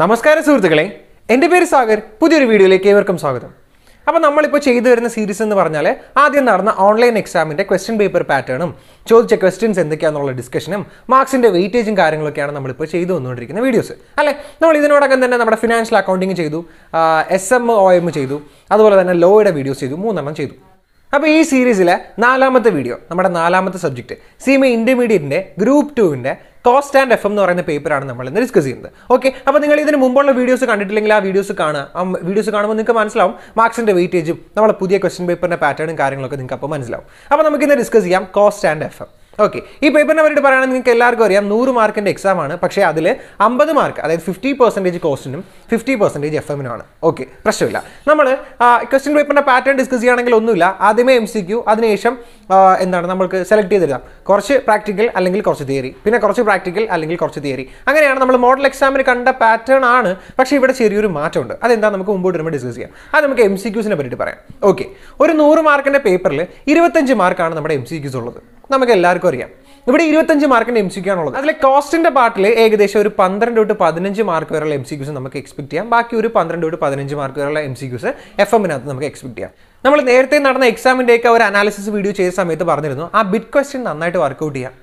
നമസ്കാരം സുഹൃത്തുക്കളെ, എൻ്റെ പേര് സാഗർ. പുതിയൊരു വീഡിയോയിലേക്ക് ഏവർക്കും സ്വാഗതം. അപ്പോൾ നമ്മളിപ്പോൾ ചെയ്തു വരുന്ന സീരീസ് എന്ന് പറഞ്ഞാൽ ആദ്യം നടന്ന ഓൺലൈൻ എക്സാമിൻ്റെ ക്വസ്റ്റ്യൻ പേപ്പർ പാറ്റേണും ചോദിച്ച ക്വസ്റ്റ്യൻസ് എന്തൊക്കെയാണെന്നുള്ള ഡിസ്കഷനും മാർക്സിൻ്റെ വെയിറ്റേജും കാര്യങ്ങളൊക്കെയാണ് നമ്മളിപ്പോൾ ചെയ്തു വന്നുകൊണ്ടിരിക്കുന്ന വീഡിയോസ് അല്ലേ. നമ്മൾ ഇതിനോടകം തന്നെ നമ്മുടെ ഫിനാൻഷ്യൽ അക്കൗണ്ടിങ് ചെയ്തു, SMOM ചെയ്തു, അതുപോലെ തന്നെ ലോയുടെ വീഡിയോസ് ചെയ്തു, 3 ചെയ്തു. അപ്പോൾ ഈ സീരീസിലെ 4ാമത്തെ വീഡിയോ, നമ്മുടെ 4ാമത്തെ സബ്ജക്റ്റ് CMA ഇൻ്റർമീഡിയറ്റിൻ്റെ ഗ്രൂപ്പ് 2ൻ്റെ കോസ്റ്റ് ആൻഡ് FM എന്ന് പറയുന്ന പേപ്പറാണ് നമ്മൾ ഇന്ന് ഡിസ്കസ് ചെയ്യുന്നത്. ഓക്കെ, അപ്പോൾ നിങ്ങൾ ഇതിന് മുമ്പുള്ള വീഡിയോസ് കണ്ടിട്ടില്ലെങ്കിൽ ആ വീഡിയോസ് കാണുക. വീഡിയോസ് കാണുമ്പോൾ നിങ്ങൾക്ക് മനസ്സിലാവും മാർക്സിൻ്റെ വെയിറ്റേജും നമ്മുടെ പുതിയ ക്വസ്റ്റ്യൻ പേപ്പറിൻ്റെ പാറ്റേണും കാര്യങ്ങളൊക്കെ നിങ്ങൾക്ക് അപ്പോൾ മനസ്സിലാവും. അപ്പോൾ നമുക്കിന്ന് ഡിസ്കസ് ചെയ്യാം കോസ്റ്റ് ആൻഡ് FM. ഓക്കെ, ഈ പേപ്പറിനെ പറ്റി പറയുകയാണെങ്കിൽ നിങ്ങൾക്ക് എല്ലാവർക്കും അറിയാം 100 മാർക്കിൻ്റെ എക്സാം ആണ്. പക്ഷേ അതിൽ 50 മാർക്ക്, അതായത് 50% കോസ്റ്റിനും 50% FM-നുമാണ്. ഓക്കെ, പ്രശ്നമില്ല. നമ്മൾ ക്വസ്റ്റ്യൻ പേപ്പറിൻ്റെ പാറ്റേൺ ഡിസ്കസ് ചെയ്യുകയാണെങ്കിൽ ഒന്നുമില്ല. ആദ്യമേ MCQ, അതിനുശേഷം നമുക്ക് സെലക്ട് ചെയ്തിടാം. കുറച്ച് പ്രാക്ടിക്കൽ അല്ലെങ്കിൽ കുറച്ച് തിയറി, പിന്നെ കുറച്ച് പ്രാക്ടിക്കൽ അല്ലെങ്കിൽ കുറച്ച് തിയറി. അങ്ങനെയാണ് നമ്മൾ മോഡൽ എക്സാമിന് കണ്ട പാറ്റേൺ ആണ്. പക്ഷേ ഇവിടെ ചെറിയൊരു മാറ്റമുണ്ട്. അതെന്താ നമുക്ക് മുമ്പോട്ട് വരുമ്പോൾ ഡിസ്കസ് ചെയ്യാം. അത് നമുക്ക് MCQസിനെ പറ്റിയിട്ട് പറയാം. ഓക്കെ, ഒരു 100 മാർക്കിൻ്റെ പേപ്പറിൽ 25 മാർക്കാണ് നമ്മുടെ MCQs ഉള്ളത്. നമുക്ക് എല്ലാവർക്കും അറിയാം. ഇവിടെ 25 മാർക്കിൻ്റെ MCQ ആണുള്ളത്. അതിലെ കോസ്റ്റിൻ്റെ പാർട്ടിൽ ഏകദേശം ഒരു 12 തൊട്ട് 15 മാർക്ക് വരെയുള്ള MCQs നമുക്ക് എക്സ്പെക്ട് ചെയ്യാം. ബാക്കി ഒരു 12 തൊട്ട് 15 മാർക്ക് വരെയുള്ള MCQs FM-നകത്ത് നമുക്ക് എക്സ്പെക്ട് ചെയ്യാം. നമ്മൾ നേരത്തെ നടന്ന എക്സാമിൻ്റെയൊക്കെ ഒരു അനാലിസിസ് വീഡിയോ ചെയ്ത സമയത്ത് പറഞ്ഞിരുന്നു ആ ബിറ്റ് ക്വസ്റ്റ്യൻ നന്നായിട്ട് വർക്കൗട്ട് ചെയ്യാം.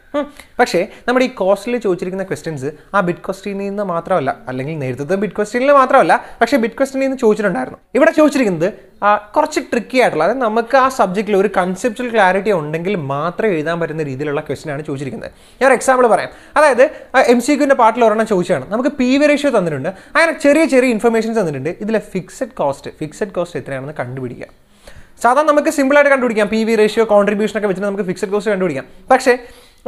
പക്ഷേ നമ്മുടെ ഈ കോസ്റ്റിൽ ചോദിച്ചിരിക്കുന്ന ക്വസ്റ്റ്യൻസ് ആ ബിറ്റ് ക്വസ്റ്റ്യനിൽ നിന്ന് മാത്രമല്ല, അല്ലെങ്കിൽ നേരത്തെ ബിറ്റ് ക്വസ്റ്റ്യനിൽ മാത്രമല്ല, പക്ഷേ ബിറ്റ് ക്വസ്റ്റ്യനിൽ നിന്ന് ചോദിച്ചിട്ടുണ്ടായിരുന്നു. ഇവിടെ ചോദിച്ചിരിക്കുന്നത് കുറച്ച് ട്രിക്കി ആയിട്ടുള്ള, അതായത് നമുക്ക് ആ സബ്ജക്റ്റിൽ ഒരു കൺസെപ്ച്വൽ ക്ലാരിറ്റി ഉണ്ടെങ്കിൽ മാത്രം എഴുതാൻ പറ്റുന്ന രീതിയിലുള്ള ക്വസ്റ്റ്യനാണ് ചോദിച്ചിരിക്കുന്നത്. ഞാൻ ഒരു എക്സാമ്പിൾ പറയാം. അതായത് MCQൻ്റെ പാർട്ടിൽ ഒരെണ്ണം ചോദിച്ചാണ്, നമുക്ക് PV റേഷ്യോ തന്നിട്ടുണ്ട്, അങ്ങനെ ചെറിയ ഇൻഫർമേഷൻസ് തന്നിട്ടുണ്ട്. ഇതിലെ ഫിക്സഡ് കോസ്റ്റ് എത്രയാണെന്ന് കണ്ടുപിടിക്കുക. സാധാരണ നമുക്ക് സിമ്പിളായിട്ട് കണ്ടുപിടിക്കാം. PV റേഷ്യോ, കോൺട്രിബ്യൂഷൻ ഒക്കെ വെച്ചിട്ട് നമുക്ക് ഫിക്സഡ് കോസ്റ്റ് കണ്ടുപിടിക്കാം. പക്ഷേ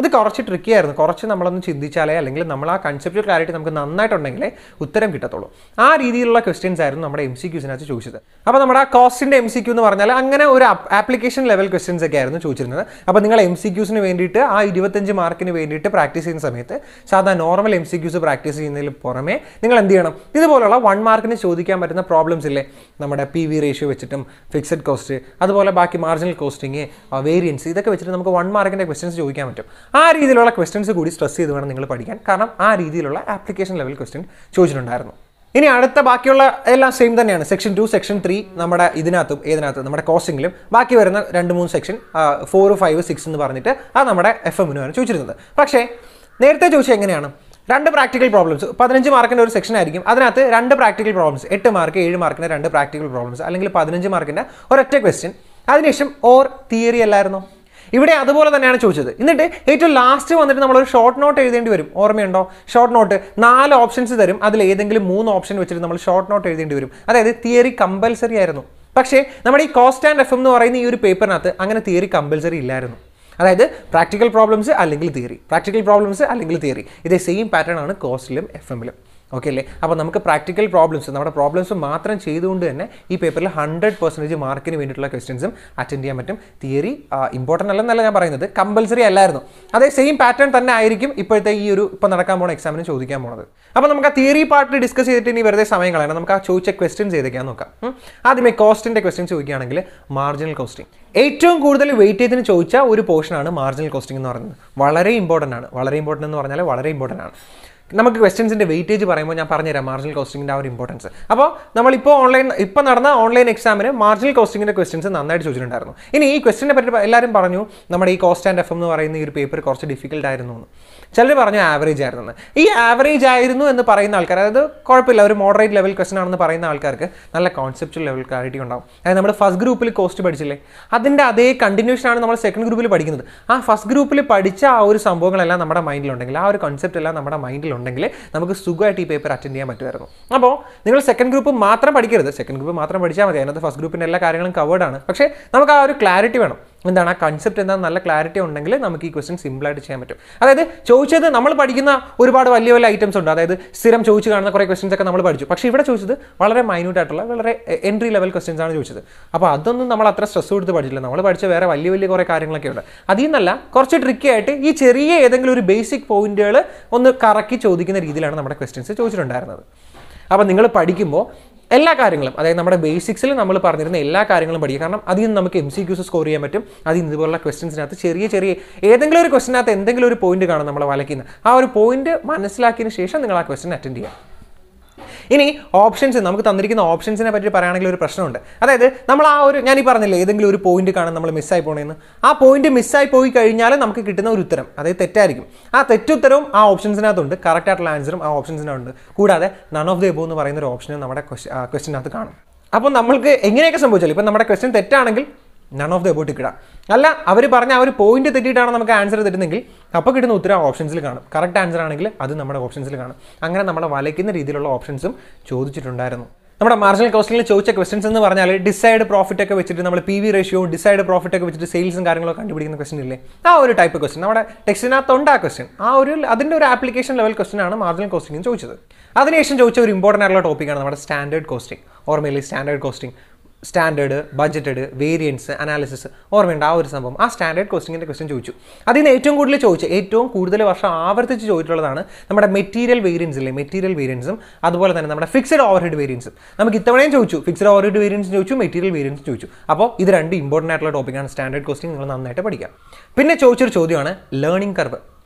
അത് കുറച്ച് ട്രിക്കി ആയിരുന്നു. കുറച്ച് നമ്മളൊന്ന് ചിന്തിച്ചാലേ, അല്ലെങ്കിൽ നമ്മൾ ആ കൺസെപ്റ്റ് ക്ലാരിറ്റി നമുക്ക് നന്നായിട്ടുണ്ടെങ്കിലേ ഉത്തരം കിട്ടത്തുള്ളൂ. ആ രീതിയിലുള്ള ക്വസ്റ്റ്യൻസ് ആയിരുന്നു നമ്മുടെ MCQസിനകത്ത് ചോദിച്ചത്. അപ്പോൾ നമ്മുടെ ആ കോസ്റ്റിൻ്റെ MCQ എന്ന് പറഞ്ഞാൽ അങ്ങനെ ഒരു ആപ്ലിക്കേഷൻ ലെവൽ ക്വസ്റ്റ്യൻസ് ഒക്കെ ആയിരുന്നു ചോദിച്ചിരുന്നത്. അപ്പോൾ നിങ്ങൾ MCQസിന് വേണ്ടിയിട്ട് ആ 25 മാർക്കിന് വേണ്ടിയിട്ട് പ്രാക്ടീസ് ചെയ്യുന്ന സമയത്ത് സാധാരണ നോർമൽ MCQs പ്രാക്ടീസ് ചെയ്യുന്നതിന് പുറമെ നിങ്ങൾ എന്ത് ചെയ്യണം, ഇതുപോലുള്ള 1 മാർക്കിന് ചോദിക്കാൻ പറ്റുന്ന പ്രോബ്ലംസ് ഇല്ലേ, നമ്മുടെ PV റേഷ്യോ വെച്ചിട്ടും ഫിക്സഡ് കോസ്റ്റ്, അതുപോലെ ബാക്കി മാർജിനൽ കോസ്റ്റിംഗ്, വേരിയൻസ്, ഇതൊക്കെ വെച്ചിട്ട് നമുക്ക് 1 മാർക്കിൻ്റെ ക്വസ്റ്റ്യൻസ് ചോദിക്കാൻ പറ്റും. ആ രീതിയിലുള്ള ക്വസ്റ്റ്യൻസ് കൂടി സ്ട്രെസ് ചെയ്ത് വേണം നിങ്ങൾ പഠിക്കാൻ. കാരണം ആ രീതിയിലുള്ള ആപ്ലിക്കേഷൻ ലെവൽ ക്വസ്റ്റ്യൻ ചോദിച്ചിട്ടുണ്ടായിരുന്നു. ഇനി അടുത്ത ബാക്കിയുള്ള എല്ലാം സെയിം തന്നെയാണ്. സെക്ഷൻ 2, സെക്ഷൻ 3 നമ്മുടെ ഇതിനകത്തും നമ്മുടെ കോസ്റ്റിംഗിലും ബാക്കി വരുന്ന 2-3 സെക്ഷൻ 4, 5, 6 എന്ന് പറഞ്ഞിട്ട് അത് നമ്മുടെ FM-നുമാണ് ചോദിച്ചിരുന്നത്. പക്ഷേ നേരത്തെ ചോദിച്ചത് എങ്ങനെയാണ്, 2 പ്രാക്ടിക്കൽ പ്രോബ്ലംസ്, 15 മാർക്കിൻ്റെ ഒരു സെക്ഷൻ ആയിരിക്കും. അതിനകത്ത് 2 പ്രാക്ടിക്കൽ പ്രോബ്ലംസ്, 8 മാർക്ക് 7 മാർക്കിൻ്റെ 2 പ്രാക്ടിക്കൽ പ്രോബ്ലംസ്, അല്ലെങ്കിൽ 15 മാർക്കിൻ്റെ ഒരൊറ്റ ക്വസ്റ്റ്യൻ. അതിനുശേഷം തിയറി അല്ലായിരുന്നോ? ഇവിടെ അതുപോലെ തന്നെയാണ് ചോദിച്ചത്. എന്നിട്ട് ഏറ്റവും ലാസ്റ്റ് വന്നിട്ട് നമ്മളൊരു ഷോർട്ട് നോട്ട് എഴുതേണ്ടി വരും. ഓർമ്മയുണ്ടോ? ഷോർട്ട് നോട്ട് 4 ഓപ്ഷൻസ് തരും. അതിൽ ഏതെങ്കിലും 3 ഓപ്ഷൻ വെച്ചിട്ട് നമ്മൾ ഷോർട്ട് നോട്ട് എഴുതേണ്ടി വരും. അതായത് തിയറി കമ്പൽസറി ആയിരുന്നു. പക്ഷേ നമ്മുടെ ഈ കോസ്റ്റ് ആൻഡ് FM എന്ന് പറയുന്ന ഈ ഒരു പേപ്പറിനകത്ത് അങ്ങനെ തിയറി കമ്പൽസറി ഇല്ലായിരുന്നു. അതായത് പ്രാക്ടിക്കൽ പ്രോബ്ലംസ് അല്ലെങ്കിൽ തിയറി, ഇതേ സെയിം പാറ്റേൺ ആണ് കോസ്റ്റിലും FM-ലും. ഓക്കെ അല്ലേ? അപ്പോൾ നമുക്ക് പ്രാക്ടിക്കൽ പ്രോബ്ലംസ്, നമ്മുടെ പ്രോബ്ലംസ് മാത്രം ചെയ്തുകൊണ്ട് തന്നെ ഈ പേപ്പറിൽ 100% മാർക്കിന് വേണ്ടിയിട്ടുള്ള ക്വസ്റ്റ്യൻസും അറ്റൻഡ് ചെയ്യാൻ പറ്റും. തിയറി ഇമ്പോർട്ടൻ്റ് അല്ലെന്നല്ല ഞാൻ പറയുന്നത്, കമ്പൽസറി അല്ലായിരുന്നു. അതേ സെയിം പാറ്റേൺ തന്നെ ആയിരിക്കും ഇപ്പോഴത്തെ ഇപ്പം നടക്കാൻ പോകുന്ന എക്സാമിന് ചോദിക്കാൻ പോകുന്നത്. അപ്പോൾ നമുക്ക് ആ തിയറി പാർട്ട് ഡിസ്കസ് ചെയ്തിട്ട് ഇനി വെറുതെ സമയം കളയണം. നമുക്ക് ആ ചോദിച്ച ക്വസ്റ്റ്യൻസ് ഏതൊക്കെയാണെന്ന് നോക്കാം. ആദ്യമേ കോസ്റ്റിൻ്റെ ക്വസ്റ്റ്യൻ ചോദിക്കുകയാണെങ്കിൽ മാർജിനൽ കോസ്റ്റിംഗ് ഏറ്റവും കൂടുതൽ വെയിറ്റേജിന് ചോദിച്ച ഒരു പോർഷനാണ് മാർജിനൽ കോസ്റ്റിംഗ് എന്ന് പറയുന്നത്. വളരെ ഇമ്പോർട്ടൻ്റ് എന്ന് പറഞ്ഞാൽ വളരെ ഇമ്പോർട്ടൻ്റ് ആണ്. നമുക്ക് ക്വസ്റ്റ്യൻസിൻ്റെ വെയിറ്റേജ് പറയുമ്പോൾ ഞാൻ പറഞ്ഞുതരാം മാർജിനൽ കോസ്റ്റിങ്ങിൻ്റെ ആ ഒരു ഇമ്പോർട്ടൻസ്. അപ്പോൾ ഇപ്പോൾ നടന്ന ഓൺലൈൻ എക്സാമിന് മാർജിനൽ കോസ്റ്റിങ്ങിൻ്റെ ക്വസ്റ്റ്യൻസ് നന്നായിട്ട് ചോദിച്ചിട്ടുണ്ടായിരുന്നു. ഇനി ഈ ക്വസ്റ്റ്യനെ പറ്റി എല്ലാവരും പറഞ്ഞു നമ്മുടെ ഈ കോസ്റ്റ് ആൻഡ് FM എന്ന് പറയുന്ന ഈ ഒരു പേപ്പർ കുറച്ച് ഡിഫിക്കൽട്ട് ആയിരുന്നു എന്ന്. ചിലർ പറഞ്ഞു ആവറേജ് ആയിരുന്നു. ഈ ആവറേജ് ആയിരുന്നു എന്ന് പറയുന്ന ആൾക്കാർ, അതായത് കുഴപ്പമില്ല ഒരു മോഡറേറ്റ് ലെവൽ ക്വസ്റ്റൻ ആണെന്ന് പറയുന്ന ആൾക്കാർക്ക് നല്ല കോൺസെപ്റ്റുവൽ ലെവൽ ക്ലാരിറ്റി ഉണ്ടാവും. അതായത് നമ്മൾ ഫസ്റ്റ് ഗ്രൂപ്പിൽ കോസ്റ്റ് പഠിച്ചില്ലേ, അതിൻ്റെ അതേ കണ്ടിന്യൂഷനാണ് നമ്മൾ സെക്കൻഡ് ഗ്രൂപ്പിൽ പഠിക്കുന്നത്. ആ ഫസ്റ്റ് ഗ്രൂപ്പിൽ പഠിച്ച ആ ഒരു സംഭവങ്ങളെല്ലാം നമ്മുടെ മൈൻഡിലുണ്ടെങ്കിൽ, ആ ഒരു കൺസെപ്റ്റ് എല്ലാം നമ്മുടെ മൈൻഡിലുണ്ടെങ്കിൽ നമുക്ക് സുഖമായിട്ട് ഈ പേപ്പർ അറ്റൻഡ് ചെയ്യാൻ പറ്റുമായിരുന്നു. അപ്പോൾ നിങ്ങൾ സെക്കൻഡ് ഗ്രൂപ്പ് മാത്രം പഠിക്കരുത്. സെക്കൻഡ് ഗ്രൂപ്പ് മാത്രം പഠിച്ചാൽ മതി. അതിനകത്ത് ഫസ്റ്റ് ഗ്രൂപ്പിൻ്റെ എല്ലാ കാര്യങ്ങളും കവേർഡ് ആണ്. പക്ഷേ നമുക്ക് ആ ഒരു ക്ലാരിറ്റി വേണം. എന്താണ് ആ കൺസെപ്റ്റ് എന്താണെന്ന് നല്ല ക്ലാരിറ്റി ഉണ്ടെങ്കിൽ നമുക്ക് ഈ ക്വസ്റ്റ്യൻ സിമ്പിളായിട്ട് ചെയ്യാൻ പറ്റും. അതായത് ചോദിച്ചത് നമ്മൾ പഠിക്കുന്ന ഒരുപാട് വലിയ ഐറ്റംസ് ഉണ്ട്. അതായത് സ്ഥിരം ചോദിച്ച് കാണുന്ന കുറേ ക്വസ്റ്റ്യൻസ് ഒക്കെ നമ്മൾ പഠിച്ചു. പക്ഷേ ഇവിടെ ചോദിച്ചത് വളരെ മൈന്യൂട്ട് ആയിട്ടുള്ള വളരെ എൻട്രി ലെവൽ ക്വസ്റ്റ്യൻസ് ആണ് ചോദിച്ചത്. അപ്പോൾ അതൊന്നും നമ്മൾ അത്ര സ്ട്രെസ് കൊടുത്ത് പഠിച്ചില്ല. നമ്മൾ പഠിച്ച വേറെ വലിയ കുറേ കാര്യങ്ങളൊക്കെ ഉണ്ട്. അതിൽ നിന്നല്ല കുറച്ച് ട്രിക്കി ആയിട്ട് ഈ ചെറിയ ഏതെങ്കിലും ഒരു ബേസിക് പോയിന്റുകൾ ഒന്ന് കറക്കി ചോദിക്കുന്ന രീതിയിലാണ് നമ്മുടെ ക്വസ്റ്റ്യൻസ് ചോദിച്ചിട്ടുണ്ടായിരുന്നത്. അപ്പോൾ നിങ്ങൾ പഠിക്കുമ്പോൾ എല്ലാ കാര്യങ്ങളും, അതായത് നമ്മുടെ ബേസിക്സിൽ നമ്മൾ പറഞ്ഞിരുന്ന എല്ലാ കാര്യങ്ങളും പഠിക്കുക. കാരണം അതിൽ നിന്ന് നമുക്ക് MCQs സ്കോർ ചെയ്യാൻ പറ്റും. അതിൽ നിന്ന് ഇതുപോലുള്ള ക്വസ്റ്റ്യൻസിനകത്ത് ചെറിയ ഏതെങ്കിലും ഒരു ക്വസ്റ്റ്യനകത്ത് എന്തെങ്കിലും ഒരു പോയിന്റ് കാണും നമ്മളെ വലയ്ക്കുന്ന. ആ ഒരു പോയിന്റ് മനസ്സിലാക്കിയതിന് ശേഷം നിങ്ങൾ ആ ക്വസ്റ്റ്യൻ അറ്റൻഡ് ചെയ്യുക. ഇനി ഓപ്ഷൻസ് നമുക്ക് തന്നിരിക്കുന്ന ഓപ്ഷൻസിനെ പറ്റി പറയുകയാണെങ്കിൽ ഒരു പ്രശ്നമുണ്ട്. അതായത് നമ്മൾ ആ ഒരു ഞാൻ ഈ പറഞ്ഞില്ലേ ഏതെങ്കിലും ഒരു പോയിന്റ് കാണാൻ നമ്മൾ മിസ്സായി പോകണമെന്ന്, ആ പോയിന്റ് മിസ്സായി പോയി കഴിഞ്ഞാൽ നമുക്ക് കിട്ടുന്ന ഒരു ഉത്തരം അതായത് തെറ്റായിരിക്കും. ആ തെറ്റുത്തരവും ആ ഓപ്ഷൻസിനകത്തുണ്ട്, കറക്റ്റ് ആയിട്ടുള്ള ആൻസറും ആ ഓപ്ഷൻസിനകത്തുണ്ട്. കൂടാതെ നൺ ഓഫ് ദ എബോവ് എന്ന് പറയുന്ന ഒരു ഓപ്ഷൻ നമ്മുടെ ക്വസ്റ്റിനകത്ത് കാണും. അപ്പോൾ നമ്മൾക്ക് എങ്ങനെയൊക്കെ സംഭവിച്ചാലും ഇപ്പം നമ്മുടെ ക്വസ്റ്റ്യൻ തെറ്റാണെങ്കിൽ നൺ ഓഫ് ദ എബോവ് ടിക്കിടാം. അല്ല അവർ പറഞ്ഞ ആ ഒരു പോയിന്റ് തെറ്റിയിട്ടാണ് നമുക്ക് ആൻസർ തരുന്നെങ്കിൽ അപ്പോൾ കിട്ടുന്ന ഉത്തരം ഓപ്ഷൻസിൽ കാണും. കറക്റ്റ് ആൻസർ ആണെങ്കിൽ അത് നമ്മുടെ ഓപ്ഷൻസിൽ കാണും. അങ്ങനെ നമ്മളെ വലയ്ക്കുന്ന രീതിയിലുള്ള ഓപ്ഷൻസും ചോദിച്ചിട്ടുണ്ടായിരുന്നു. നമ്മുടെ മാർജിനൽ കോസ്റ്റിംഗിൽ ചോദിച്ച ക്വസ്റ്റൻസ് എന്ന് പറഞ്ഞാൽ ഡിസൈഡ് പ്രോഫിറ്റ് ഒക്കെ വെച്ചിട്ട് നമ്മൾ PV റേഷ്യോ ഡിസൈഡ് പ്രോഫിറ്റ് ഒക്കെ വെച്ചിട്ട് സെയിൽസും കാര്യങ്ങളൊക്കെ കണ്ടുപിടിക്കുന്ന ക്വസ്റ്റൻ ഇല്ലേ, ആ ഒരു ടൈപ്പ് ക്വസ്റ്റൻ നമ്മുടെ ടെക്സ്റ്റിനകത്തുണ്ട്. ആ ക്വസ്റ്റൻ അതിൻ്റെ ഒരു ആപ്ലിക്കേഷൻ ലെവൽ ക്വസ്റ്റൻ ആണ് മാർജിനൽ കോസ്റ്റിംഗ് ചോദിച്ചത്. അതിനുശേഷം ചോദിച്ച ഒരു ഇമ്പോർട്ടൻ്റ് ആയിട്ടുള്ള ടോപ്പിക്കാണ് നമ്മുടെ സ്റ്റാൻഡേർഡ് കോസ്റ്റിംഗ്. ഓർമ്മയില്ലേ standard costing, standard, budgeted, variance, analysis, ഓർമ്മയുണ്ട് ആ ഒരു സംഭവം. ആ സ്റ്റാൻഡേർഡ് കോസ്റ്റിങ്ങിൻ്റെ ക്വസ്റ്റൻ ചോദിച്ചു. അതിന് ഏറ്റവും കൂടുതൽ വർഷം ആവർത്തിച്ച് ചോദിച്ചിട്ടുള്ളതാണ് നമ്മുടെ മെറ്റീരിയൽ വേരിയൻസ് ഇല്ലേ, മെറ്റീരിയൽ വേരിയൻസും അതുപോലെ തന്നെ നമ്മുടെ ഫിക്സഡ് ഓവർഹെഡ് വേരിയൻസും. നമുക്ക് ഇത്തവണയും ചോദിച്ചു, ഫിക്സഡ് ഓവർഹെഡ് വേരിയൻസ് ചോദിച്ചു, മെറ്റീരിയൽ വേരിയൻസ് ചോദിച്ചു. അപ്പോൾ ഇത് രണ്ട് ഇമ്പോർട്ടൻ്റ് ആയിട്ടുള്ള ടോപ്പിക്കാണ്. സ്റ്റാൻഡേർഡ് കോസ്റ്റിംഗ് നിങ്ങൾ നന്നായിട്ട് പഠിക്കാം. പിന്നെ ചോദിച്ചൊരു ചോദ്യമാണ് ലേണിംഗ് കർവ്.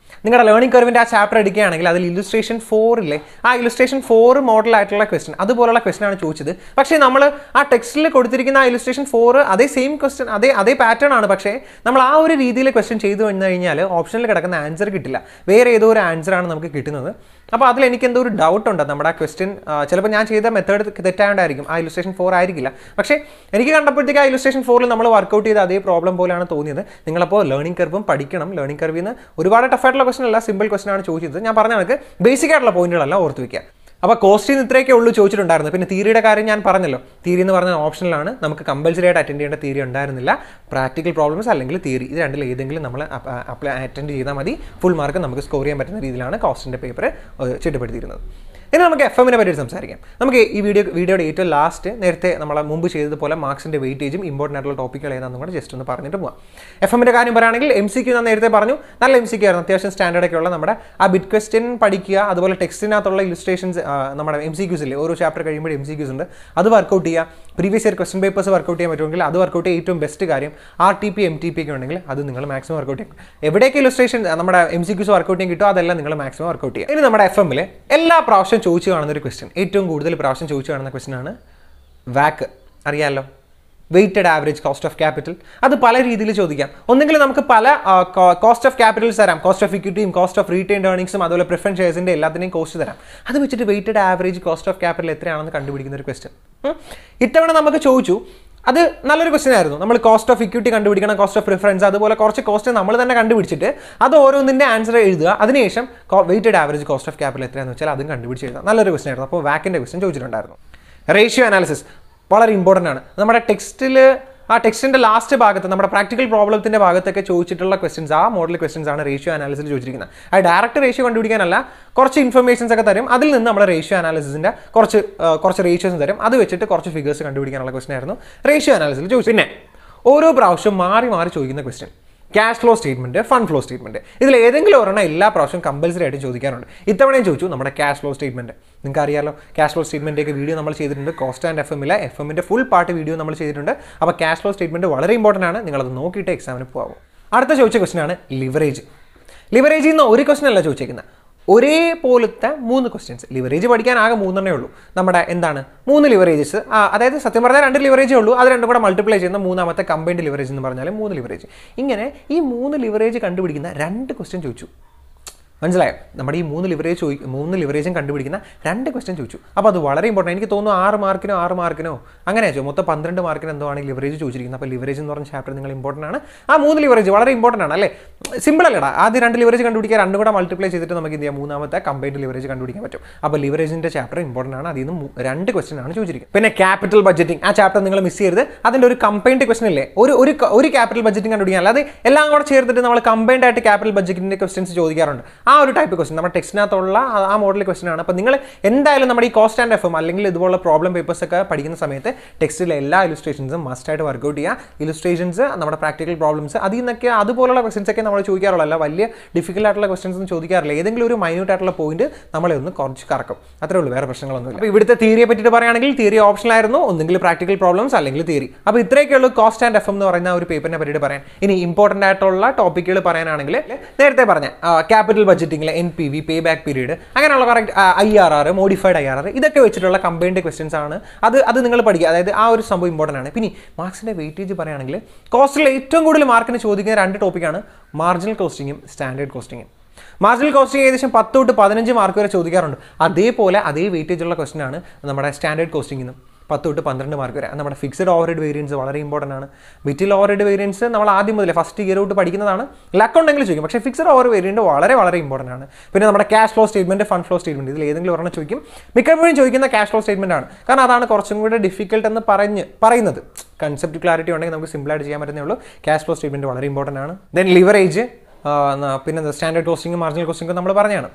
നിങ്ങളുടെ ലേണിംഗ് കർവിൻ്റെ ആ ചാപ്റ്റർ എടുക്കുകയാണെങ്കിൽ അതിൽ ഇല്ലുസ്ട്രേഷൻ 4 ഇല്ലേ, ആ ഇല്ലുസ്ട്രേഷൻ 4 മോഡലായിട്ടുള്ള ക്വസ്റ്റൻ അതുപോലുള്ള ക്വസ്റ്റൻ ആണ് ചോദിച്ചത്. പക്ഷേ നമ്മൾ ആ ടെക്സ്റ്റിൽ കൊടുത്തിരിക്കുന്ന ആ ഇല്ലുസ്ട്രേഷൻ 4 അതേ സെയിം ക്വസ്റ്റൻ അതേ പാറ്റേൺ ആണ്. പക്ഷേ നമ്മൾ ആ ഒരു രീതിയിൽ ക്വസ്റ്റൻ ചെയ്തു വന്നു കഴിഞ്ഞാൽ ഓപ്ഷനിൽ കിടക്കുന്ന ആൻസർ കിട്ടില്ല, വേറെ ഏതോ ഒരു ആൻസറാണ് നമുക്ക് കിട്ടുന്നത്. അപ്പോൾ അതിൽ എനിക്ക് എന്തോ ഒരു ഡൗട്ട് ഉണ്ട്. നമ്മുടെ ആ ക്വസ്റ്റൻ ചിലപ്പോൾ ഞാൻ ചെയ്ത മെത്തേഡ് തെറ്റായതുകൊണ്ടായിരിക്കും, ആ ഇല്ലുസ്ട്രേഷൻ 4 ആയിരിക്കില്ല. പക്ഷേ എനിക്ക് കണ്ടപ്പോഴത്തേക്ക് ആ ഇല്ലുസ്ട്രേഷൻ 4 നമ്മൾ വർക്കൗട്ട് ചെയ്ത അതേ പ്രോബ്ലം പോലെയാണ് തോന്നിയത്. നിങ്ങളപ്പോൾ ലേണിംഗ് കർവും പഠിക്കണം. ലേണിംഗ് കർവിൽ നിന്ന് ഒരുപാട് ടഫായിട്ടുള്ള ക്വസ്റ്റൻ അല്ല, സിമ്പിൾ ക്വസ്റ്റൻ ആണ് ചോദിച്ചത്. ഞാൻ പറഞ്ഞ കണക്ക് ബേസിക് ആയിട്ടുള്ള പോയിന്റുകളെല്ലാം ഓർത്ത് വയ്ക്കുക. അപ്പോൾ കോസ്റ്റിൽ നിന്ന് ഇത്രയൊക്കെ ഉള്ളൂ ചോദിച്ചിട്ടുണ്ടായിരുന്നു. പിന്നെ തിയറിയുടെ കാര്യം ഞാൻ പറഞ്ഞല്ലോ, തിയറി എന്ന് പറഞ്ഞ ഓപ്ഷനിലാണ്, നമുക്ക് കമ്പൽസറി ആയിട്ട് അറ്റൻഡ് ചെയ്യേണ്ട തിയറി ഉണ്ടായിരുന്നില്ല. പ്രാക്ടിക്കൽ പ്രോബ്ലംസ് അല്ലെങ്കിൽ തിയറി, ഇത് രണ്ടിൽ ഏതെങ്കിലും നമ്മൾ അറ്റൻഡ് ചെയ്താൽ മതി. ഫുൾ മാർക്ക് നമുക്ക് സ്കോർ ചെയ്യാൻ പറ്റുന്ന രീതിയിലാണ് കോസ്റ്റിൻ്റെ പേപ്പർ ചിട്ടപ്പെടുത്തിയിരുന്നത്. ഇനി നമുക്ക് FM പറ്റി സംസാരിക്കാം. നമുക്ക് ഈ വീഡിയോയുടെ ഏറ്റവും ലാസ്റ്റ് നേരത്തെ നമ്മൾ മുമ്പ് ചെയ്തതുപോലെ മാർക്സിൻ്റെ വെയിറ്റേജും ഇമ്പോർട്ടൻ്റ് ആയിട്ടുള്ള ടോപ്പിക്കുകൾ ഏതാണെന്നും കൂടെ ജസ്റ്റ് ഒന്ന് പറഞ്ഞിട്ട് പോകാം. FM കാര്യം പറയുകയാണെങ്കിൽ MCQ ഞാൻ നേരത്തെ പറഞ്ഞു, നല്ല MCQ ആയിരുന്നു. അത്യാവശ്യം സ്റ്റാൻഡേർഡൊക്കെ ഉള്ള നമ്മുടെ ആ ബിറ്റ് ക്വസ്റ്റ്യൻ പഠിക്കുക, അതുപോലെ ടെക്സ്റ്റിനകത്തുള്ള ഇല്ലുസ്ട്രേഷൻസ് നമ്മുടെ MCQs ഇല്ലേ, ഓരോ ചാപ്റ്റർ കഴിയുമ്പോൾ MCQs ഉണ്ട്, അത് വർക്കൗട്ട് ചെയ്യുക. Previous year question papers work out ചെയ്യാൻ പറ്റുമെങ്കിൽ അത് വർക്കൗട്ട് ചെയ്യുക. ഏറ്റവും ബെസ്റ്റ് കാര്യം RTP MTP ഒക്കെ ഉണ്ടെങ്കിൽ അത് നിങ്ങൾ മാക്സിമം വർക്കൗട്ട് ചെയ്യും. എവിടെയൊക്കെ ഇല്ലുസ്ട്രേഷൻ നമ്മുടെ MCQs വർക്കൗട്ട് ചെയ്യാൻ കിട്ടുമോ അതെല്ലാം നിങ്ങൾ മാക്സിമം വർക്കൗട്ട് ചെയ്യുക. ഇനി നമ്മുടെ FM എല്ലാ പ്രാവശ്യം ചോദിച്ചു കാണുന്ന ഒരു ക്വസ്റ്റ്യൻ, ഏറ്റവും കൂടുതൽ പ്രാവശ്യം ചോദിച്ചു കാണുന്ന ക്വസ്റ്റ്യൻ ആണ് വാക്ക്. അറിയാമല്ലോ, weighted average cost of capital. അത് പല രീതിയിൽ ചോദിക്കാം. ഒന്നെങ്കിൽ നമുക്ക് പല കോസ്റ്റ് ഓഫ് ക്യാപിറ്റൽസ് തരാം, കോസ്റ്റ് ഓഫ് ഇക്വിറ്റിയും കോസ്റ്റ് ഓഫ് റീറ്റെയിൻഡ് ഏർണിംഗ്സും അതുപോലെ പ്രിഫറൻസ് ഷെയർസിൻ്റെ എല്ലാത്തിനെയും കോസ്റ്റ് തരാം. അത് വെച്ചിട്ട് weighted average cost of capital എത്രയാണെന്ന് കണ്ടുപിടിക്കുന്ന ഒരു ക്വസ്റ്റ്യൻ ഇത്തവണ നമുക്ക് ചോദിച്ചു. അത് നല്ലൊരു ക്വസ്റ്റ്യൻ ആയിരുന്നു. നമ്മൾ കോസ്റ്റ് ഓഫ് ഇക്വിറ്റി കണ്ടുപിടിക്കണം, കോസ്റ്റ് ഓഫ് പ്രിഫറൻസ്, അതുപോലെ കുറച്ച് കോസ്റ്റ് നമ്മൾ തന്നെ കണ്ടുപിടിച്ചിട്ട് അത് ഓരോന്നിൻ്റെ ആൻസർ എഴുതുക. അതിനുശേഷം weighted average cost of capital എത്രയാണെന്ന് വെച്ചാൽ അതും കണ്ടുപിടിച്ച് എഴുതാം. നല്ലൊരു ക്വസ്റ്റ്യൻ ആയിരുന്നു. അപ്പോൾ വാക്കിൻ്റെ ക്വസ്റ്റ്യൻ ചോദിച്ചിട്ടുണ്ടായിരുന്നു. റേഷ്യോ അനാലിസിസ് വളരെ ഇമ്പോർട്ടൻ്റ് ആണ്. നമ്മുടെ ടെക്സ്റ്റിൽ ആ ടെക്സ്റ്റിൻ്റെ ലാസ്റ്റ് ഭാഗത്ത് നമ്മുടെ പ്രാക്ടിക്കൽ പ്രോബ്ലത്തിൻ്റെ ഭാഗത്തൊക്കെ ചോദിച്ചിട്ടുള്ള ക്വസ്റ്റ്യൻസ്, ആ മോഡൽ ക്വസ്റ്റ്യൻസ് ആണ് റേഷ്യോ അനാലിസിൽ ചോദിച്ചിരിക്കുന്നത്. അത് ഡയറക്റ്റ് റേഷ്യോ കണ്ടുപിടിക്കാനല്ല, കുറച്ച് ഇൻഫർമേഷൻസ് ഒക്കെ തരും. അതിൽ നിന്ന് നമ്മുടെ റേഷ്യോ അനാലിസിൻ്റെ കുറച്ച് റേഷ്യോസ് തരും. അത് വെച്ചിട്ട് കുറച്ച് ഫിഗേഴ്സ് കണ്ടുപിടിക്കാനുള്ള ക്വസ്റ്റ്യൻ ആയിരുന്നു റേഷ്യോ അനാലിസിൽ ചോദിച്ചു. പിന്നെ ഓരോ പ്രാവശ്യം മാറി ചോദിക്കുന്ന question cash flow statement, fund flow statement, ഇതിൽ ഏതെങ്കിലും ഒരെണ്ണം എല്ലാ പ്രാവശ്യം കമ്പൽസറി ആയിട്ട് ചോദിക്കാറുണ്ട്. ഇത്തവണയും ചോദിച്ചു നമ്മുടെ ക്യാഷ് ഫ്ലോ സ്റ്റേറ്റ്മെന്റ്. നിങ്ങൾക്ക് അറിയാമല്ലോ, ക്യാഷ് ഫ്ലോ സ്റ്റേറ്റ്മെന്റിന്റെ വീഡിയോ നമ്മൾ ചെയ്തിട്ടുണ്ട്. കോസ്റ്റ് ആൻഡ് എഫ്എമ്മിന്റെ ഫുൾ പാർട്ട് വീഡിയോ നമ്മൾ ചെയ്തിട്ടുണ്ട്. അപ്പോൾ ക്യാഷ് ഫ്ലോ സ്റ്റേറ്റ്മെന്റ് വളരെ ഇമ്പോർട്ടൻ്റ് ആണ്. നിങ്ങളത് നോക്കിയിട്ട് എക്സാമിന് പോകാവും. അടുത്ത ചോദിച്ച ക്വസ്റ്റൻ ആണ് ലിവറേജ്. ലിവറേജിൽ നിന്ന് ഒരു ക്വസ്റ്റൻ അല്ല ചോദിച്ചേക്കുന്നത്, ഒരേപോലത്തെ 3 ക്വസ്റ്റ്യൻസ്. ലിവറേജ് പഠിക്കാൻ ആകെ 3 ഉള്ളൂ. നമ്മുടെ എന്താണ് 3 ലിവറേജസ്, അതായത് സത്യം പറഞ്ഞാൽ 2 ലിവറേജേ ഉള്ളൂ. അത് രണ്ടും കൂടെ മൾട്ടിപ്ലൈ ചെയ്യുന്ന മൂന്നാമത്തെ കമ്പൈൻഡ് ലിവറേജ് എന്ന് പറഞ്ഞാൽ 3 ലിവറേജ്. ഇങ്ങനെ ഈ 3 ലിവറേജ് കണ്ടുപിടിക്കുന്ന 2 ക്വസ്റ്റ്യൻ ചോദിച്ചു. മനസ്സിലായോ? നമ്മുടെ ഈ 3 ലിവറേജും കണ്ടുപിടിക്കുന്ന 2 ക്വസ്റ്റ്യൻ ചോദിച്ചു. അപ്പോൾ അത് വളരെ ഇമ്പോർട്ടൻ്റ്. എനിക്ക് തോന്നുന്നു 6 മാർക്കിനോ അങ്ങനെ വെച്ചോ, മൊത്തം 12 മാർക്കിന് എന്തോ ആണ് ലിവറേജ് ചോദിച്ചിരിക്കുന്നത്. അപ്പോൾ ലിവറേജ് എന്ന് പറഞ്ഞ ചാപ്റ്റർ നിങ്ങൾ ഇമ്പോർട്ടൻ്റ് ആണ്. ആ 3 ലിവറേജ് വളരെ ഇമ്പോർട്ടൻ്റ് ആണ് അല്ലേ? സിമ്പിൾ അല്ലടാ. ആദ്യം 2 ലിവറേജ് കണ്ടുപിടിക്കുക, 2 കൂടെ മൾട്ടിപ്ലൈ ചെയ്തിട്ട് നമുക്ക് എന്ത് ചെയ്യാം, മൂന്നാമത്തെ കമ്പൈൻഡ് ലിവറേജ് കണ്ടുപിടിക്കാൻ പറ്റും. അപ്പോൾ ലിവറേജിൻ്റെ ചാപ്റ്റർ ഇമ്പോർട്ടൻ്റ് ആണ്. അതിൽ നിന്ന് 2 ക്വസ്റ്റ്യൻ ആണ് ചോദിച്ചിരിക്കുന്നത്. പിന്നെ ക്യാപിറ്റൽ ബഡ്ജറ്റിംഗ്, ആ ചാപ്റ്റർ നിങ്ങൾ മിസ് ചെയ്യരുത്. അതിൻ്റെ ഒരു കമ്പൈൻഡ് ക്വസ്റ്റൻ ഇല്ലേ, ഒരു ക്യാപിറ്റൽ ബഡ്ജറ്റിംഗ് കണ്ടുപിടിക്കാൻ, അല്ലാതെ എല്ലാം കൂടെ ചേർത്തിട്ട് നമ്മൾ കമ്പൈൻഡ് ആയിട്ട് ക്യാപിറ്റൽ ബഡ്ജറ്റിൻ്റെ ക്വസ്റ്റൻസ് ചോദിക്കാറുണ്ട്. ആ ഒരു ടൈപ്പ് ക്വസ്റ്റൻ നമ്മുടെ ടെക്സ്റ്റിനകത്തുള്ള ആ മോഡൽ ക്വസ്റ്റൻ ആണ്. അപ്പോൾ നിങ്ങൾ എന്തായാലും നമ്മുടെ ഈ കോസ്റ്റ് ആൻഡ് എഫ്എം അല്ലെങ്കിൽ ഇതുപോലുള്ള പ്രോബ്ലം പേപ്പേഴ്സ് ഒക്കെ പഠിക്കുന്ന സമയത്ത് ടെക്സ്റ്റിലെ എല്ലാ ഇലുസ്ട്രേഷൻസും മസ്റ്റായിട്ട് വർക്കൗട്ട് ചെയ്യുക. ഇലുസ്ട്രേഷൻസ്, നമ്മുടെ പ്രാക്ടിക്കൽ പ്രോബ്ലംസ്, അതിൽ നിന്നൊക്കെ അതുപോലുള്ള ക്വസ്റ്റൻസ് ഒക്കെ നമ്മൾ ചോദിക്കാറുള്ളൂ. വലിയ ഡിഫിക്കൽട്ട് ആയിട്ടുള്ള ക്വസ്റ്റൻസ് ഒന്നും ചോദിക്കാറില്ല. ഏതെങ്കിലും ഒരു മൈന്യൂട്ട് ആയിട്ടുള്ള പോയിന്റ് നമ്മളെ ഒന്ന് കുറച്ച് കറക്കും, അത്രേ ഉള്ളൂ, വേറെ പ്രശ്നങ്ങളൊന്നുമില്ല. അപ്പോൾ ഇവിടുത്തെ തിയറിയെ പറ്റിയിട്ട് പറയുകയാണെങ്കിൽ തിയറി ഓപ്ഷണൽ ആയിരുന്നു, ഒന്നെങ്കിൽ പ്രാക്ടിക്കൽ പ്രോബ്ലംസ് അല്ലെങ്കിൽ തിയറി. അപ്പോൾ ഇത്രയൊക്കെയുള്ളൂ കോസ്റ്റ് ആൻഡ് എഫ്എം എന്ന് പറയുന്ന ഒരു പേപ്പറിനെ പറ്റിയിട്ട് പറയാൻ. ഇനി ഇമ്പോർട്ടൻ്റ് ആയിട്ടുള്ള ടോപ്പിക്കുകൾ പറയാനാണെങ്കിൽ നേരത്തെ പറഞ്ഞ ക്യാപിറ്റൽ ബഡ്ജറ്റ് ബഡ്ജറ്റിംഗിലെ NPV, പേ ബാക്ക് പീരീഡ്, അങ്ങനെയുള്ള കറക്റ്റ് IRR, മോഡിഫൈഡ് IRR, ഇതൊക്കെ വെച്ചിട്ടുള്ള കമ്പൈൻഡ് ക്വസ്റ്റൻസ് ആണ്. അത് നിങ്ങൾ പഠിക്കുക. അതായത് ആ ഒരു സംഭവം ഇമ്പോർട്ടൻ്റ് ആണ്. പിന്നെ മാർക്സിൻ്റെ വെയിറ്റേജ് പറയുകയാണെങ്കിൽ കോസ്റ്റിൽ ഏറ്റവും കൂടുതൽ മാർക്കിന് ചോദിക്കുന്ന 2 ടോപ്പിക്കാണ് മാർജിനൽ കോസ്റ്റിങ്ങും സ്റ്റാൻഡേർഡ് കോസ്റ്റിങ്ങും. മാർജിനൽ കോസ്റ്റിംഗ് ഏകദേശം 10 തൊട്ട് 15 മാർക്ക് വരെ ചോദിക്കാറുണ്ട്. അതേപോലെ അതേ വെയിറ്റേജ് ഉള്ള ക്വസ്റ്റൻ ആണ് നമ്മുടെ സ്റ്റാൻഡേർഡ് കോസ്റ്റിംഗിനും 10 തൊട്ട് 12 മാർക്ക് വരെ. നമ്മുടെ ഫിക്സഡ് ഓവർഹെഡ് വേരിയൻസ് വളരെ ഇമ്പോർട്ടൻ്റ് ആണ്. വിറ്റിൽ ഓവർഹെഡ് വേരിയൻസ് നമ്മൾ ആദ്യം മുതലേ ഫസ്റ്റ് ഇയർ തൊട്ട് പഠിക്കുന്നതാണ്. ലക്ക് ഉണ്ടെങ്കിൽ ചോദിക്കും, പക്ഷേ ഫിക്സഡ് ഓവർ വേരിയൻറ്റ് വളരെ വളരെ ഇമ്പോർട്ടൻ്റ് ആണ്. പിന്നെ നമ്മുടെ cash flow statement, fund flow statement, ഇതിൽ ഏതെങ്കിലും ഒരെണ്ണം ചോദിക്കും. മിക്കപ്പോഴും ചോദിക്കുന്ന ക്യാഷ് ഫ്ലോ സ്റ്റേറ്റ്മെൻറ്റ് ആണ്. കാരണം അതാണ് കുറച്ചും കൂടെ ഡിഫിക്കൽട്ട് എന്ന് പറയുന്നത്. കൺസെപ്റ്റ് ക്ലാരിറ്റി ഉണ്ടെങ്കിൽ നമുക്ക് സിമ്പിളായിട്ട് ചെയ്യാൻ പറ്റുന്നേ ഉള്ളൂ. ക്യാഷ് ഫ്ലോ സ്റ്റേറ്റ്മെൻറ്റ് വളരെ ഇമ്പോർട്ടൻ്റ് ആണ്. ദെൻ ലിവറേജ്, പിന്നെ സ്റ്റാൻഡേർഡ് കോസ്റ്റിംഗും മാർജിനൽ കോസ്റ്റിംഗും നമ്മൾ പറഞ്ഞതാണ്.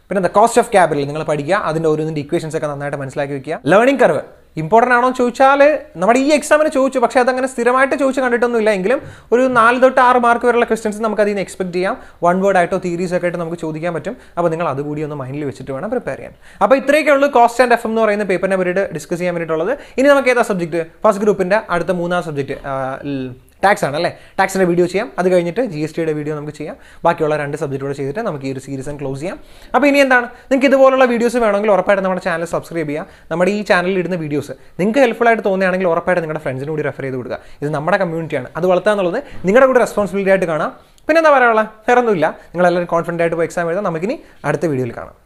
പിന്നെ കോസ്റ്റ് ഓഫ് ക്യാപിറ്റൽ നിങ്ങൾ പഠിക്കുക. അതിൻ്റെ ഓരോന്നിൻ്റെ ഇക്വേഷൻസ് ഒക്കെ നന്നായിട്ട് മനസ്സിലാക്കി വയ്ക്കുക. ലേണിംഗ് കർവ് ഇമ്പോർട്ടൻ്റ് ആണോ എന്ന് ചോദിച്ചാൽ നമ്മുടെ ഈ എക്സാമിന് ചോദിച്ചു, പക്ഷേ അതങ്ങനെ സ്ഥിരമായിട്ട് ചോദിച്ച് കണ്ടിട്ടൊന്നുമില്ല. എങ്കിലും ഒരു 4 തൊട്ട് 6 മാർക്ക് വരെയുള്ള ക്വസ്റ്റൻസ് നമുക്ക് അതിൽ നിന്ന് എക്സ്പെക്ട് ചെയ്യാം. 1 വേർഡ് ആയിട്ടോ തീരീസ് ഒക്കെ ആയിട്ട് നമുക്ക് ചോദിക്കാൻ പറ്റും. അപ്പോൾ നിങ്ങൾ അതുകൂടി ഒന്ന് മൈൻഡിൽ വെച്ചിട്ട് വേണം പ്രിപ്പയർ ചെയ്യാൻ. അപ്പോൾ ഇത്രയൊക്കെ ഉള്ളൂ കോസ്റ്റ് ആൻഡ് FM എന്ന് പറയുന്ന പേപ്പറിനെ പറ്റിയിട്ട് ഡിസ്കസ് ചെയ്യാൻ വേണ്ടിയിട്ടുള്ളത്. ഇനി നമുക്ക് ഏതാ സബ്ജക്റ്റ്? ഫസ്റ്റ് ഗ്രൂപ്പിൻ്റെ അടുത്ത 3-ാം സബ്ജക്റ്റ് ടാക്സ് ആണ് അല്ലേ? ടാക്സിൻ്റെ വീഡിയോ ചെയ്യാം. അത് കഴിഞ്ഞിട്ട് GSTയുടെ വീഡിയോ നമുക്ക് ചെയ്യാം. ബാക്കിയുള്ള 2 സബ്ജക്റ്റുകൂടെ ചെയ്തിട്ട് നമുക്ക് ഈ ഒരു സീരീസ് ക്ലോസ് ചെയ്യാം. അപ്പോൾ ഇനി എന്താണ്, നിങ്ങൾക്ക് ഇതുപോലുള്ള വീഡിയോസ് വേണമെങ്കിൽ ഉറപ്പായിട്ട് നമ്മുടെ ചാനൽ സബ്സ്ക്രൈബ് ചെയ്യുക. നമ്മുടെ ഈ ചാനലിൽ ഇടുന്ന വീഡിയോസ് നിങ്ങൾക്ക് ഹെൽപ്ഫുൾ ആയിട്ട് തോന്നുകയാണെങ്കിൽ ഉറപ്പായിട്ട് നിങ്ങളുടെ ഫ്രണ്ട്സിന് കൂടി റെഫർ ചെയ്ത് കൊടുക്കുക. ഇത് നമ്മുടെ കമ്മ്യൂണിറ്റിയാണ്. അത് വളർത്തുക എന്നുള്ളത് നിങ്ങളുടെ കൂടി റെസ്പോൺസിബിലിറ്റി ആയിട്ട് കാണാം. പിന്നെ എന്താ പറയാനുള്ള വേറെ ഒന്നുമില്ല. നിങ്ങളെല്ലാവരും കോൺഫിഡൻ്റ് ആയിട്ട് പോയി എക്സാം എഴുതാം. നമുക്കിനി അടുത്ത വീഡിയോയിൽ കാണാം.